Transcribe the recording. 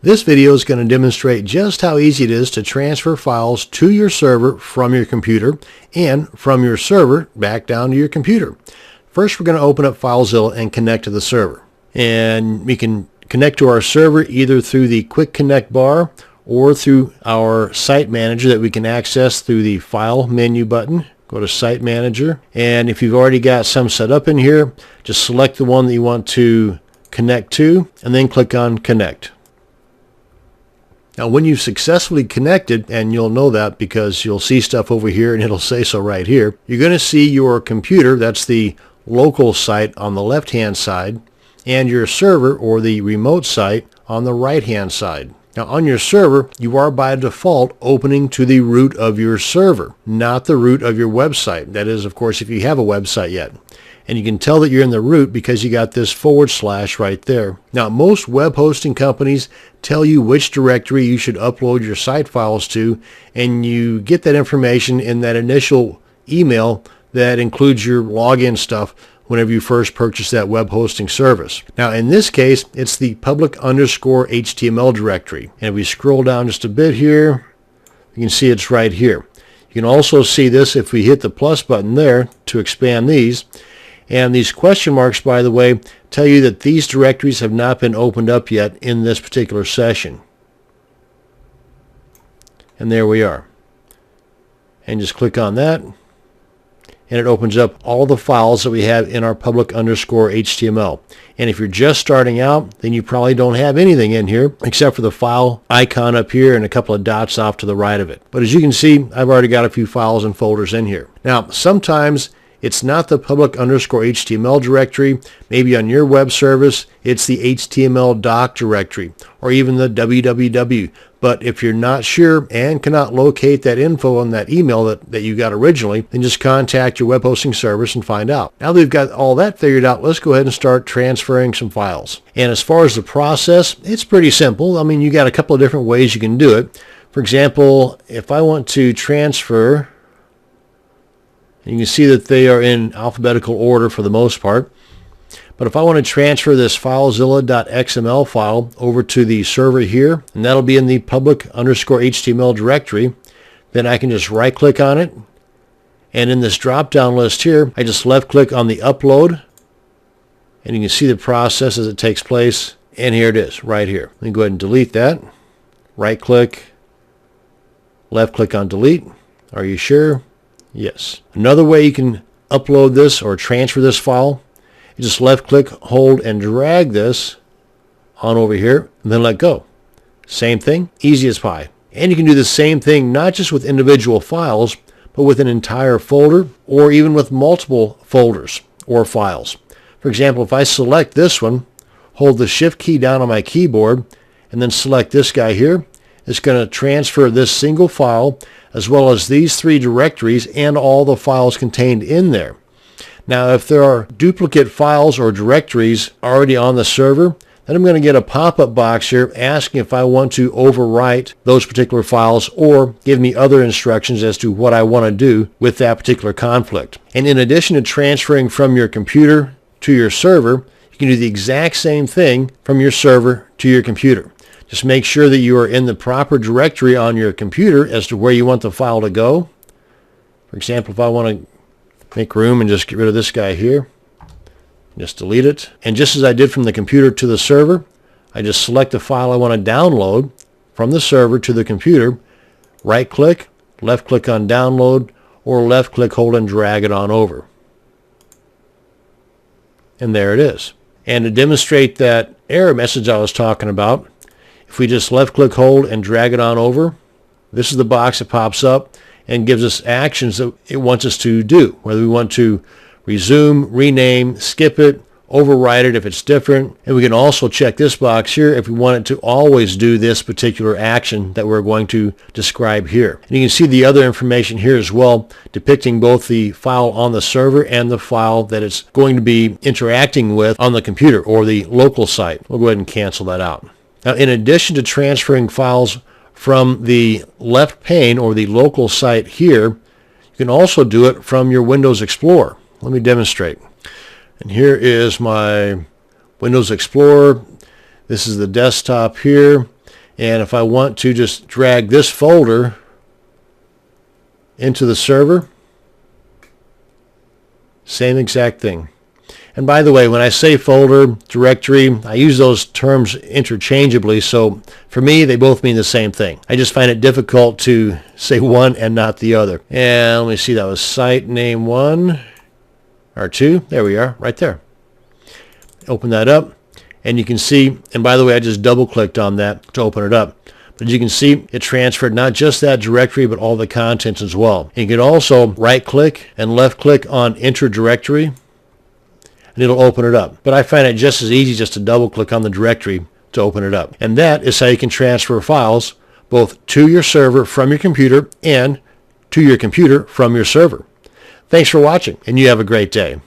This video is going to demonstrate just how easy it is to transfer files to your server from your computer and from your server back down to your computer. First, we're going to open up FileZilla and connect to the server. And we can connect to our server either through the Quick Connect bar or through our Site Manager that we can access through the File menu button. Go to Site Manager, and if you've already got some set up in here, just select the one that you want to connect to and then click on Connect. Now when you've successfully connected, and you'll know that because you'll see stuff over here and it'll say so right here, you're going to see your computer, that's the local site on the left hand side, and your server or the remote site on the right hand side. Now on your server, you are by default opening to the root of your server, not the root of your website. That is, of course, if you have a website yet. And you can tell that you're in the root because you got this / right there. Now most web hosting companies tell you which directory you should upload your site files to, and you get that information in that initial email that includes your login stuff whenever you first purchase that web hosting service. Now in this case, it's the public_HTML directory. And if we scroll down just a bit here, you can see it's right here. You can also see this if we hit the plus button there to expand these. And these question marks, by the way, tell you that these directories have not been opened up yet in this particular session. And there we are. And just click on that, and it opens up all the files that we have in our public_HTML. And if you're just starting out, then you probably don't have anything in here except for the file icon up here and a couple of dots off to the right of it. But as you can see, I've already got a few files and folders in here. Now, sometimes it's not the public_HTML directory. Maybe on your web service, it's the HTML doc directory or even the www. But if you're not sure and cannot locate that info on that email that you got originally, then just contact your web hosting service and find out. Now that we've got all that figured out, let's go ahead and start transferring some files. And as far as the process, it's pretty simple. I mean, you got a couple of different ways you can do it. For example, if I want to transfer, you can see that they are in alphabetical order for the most part. But if I want to transfer this FileZilla.xml file over to the server here, and that'll be in the public_HTML directory, then I can just right click on it. And in this drop down list here, I just left click on the upload. And you can see the process as it takes place. And here it is right here. Let me go ahead and delete that. Right click, left click on delete. Are you sure? Yes. Another way you can upload this or transfer this file, you just left click, hold, and drag this on over here, and then let go. Same thing, easy as pie. And you can do the same thing not just with individual files, but with an entire folder or even with multiple folders or files. For example, if I select this one, hold the Shift key down on my keyboard, and then select this guy here, it's going to transfer this single file as well as these 3 directories and all the files contained in there. Now if there are duplicate files or directories already on the server, then I'm going to get a pop-up box here asking if I want to overwrite those particular files or give me other instructions as to what I want to do with that particular conflict. And in addition to transferring from your computer to your server, you can do the exact same thing from your server to your computer. Just make sure that you are in the proper directory on your computer as to where you want the file to go. For example, if I want to make room and just get rid of this guy here, just delete it. And just as I did from the computer to the server, I just select the file I want to download from the server to the computer, right click, left click on download, or left click, hold, and drag it on over. And there it is. And to demonstrate that error message I was talking about, if we just left click, hold, and drag it on over, this is the box that pops up and gives us actions that it wants us to do, whether we want to resume, rename, skip it, overwrite it if it's different. And we can also check this box here if we want it to always do this particular action that we're going to describe here. And you can see the other information here as well, depicting both the file on the server and the file that it's going to be interacting with on the computer or the local site. We'll go ahead and cancel that out. Now, in addition to transferring files from the left pane or the local site here, you can also do it from your Windows Explorer. Let me demonstrate. And here is my Windows Explorer. This is the desktop here. And if I want to just drag this folder into the server, same exact thing. And by the way, when I say folder, directory, I use those terms interchangeably, so for me, they both mean the same thing. I just find it difficult to say one and not the other. And let me see, that was site name 1 or 2. There we are, right there. Open that up, and you can see, and by the way, I just double-clicked on that to open it up. But you can see it transferred not just that directory, but all the contents as well. And you can also right-click and left-click on Enter Directory, and it'll open it up. But I find it just as easy just to double-click on the directory to open it up. And that is how you can transfer files both to your server from your computer and to your computer from your server. Thanks for watching, and you have a great day.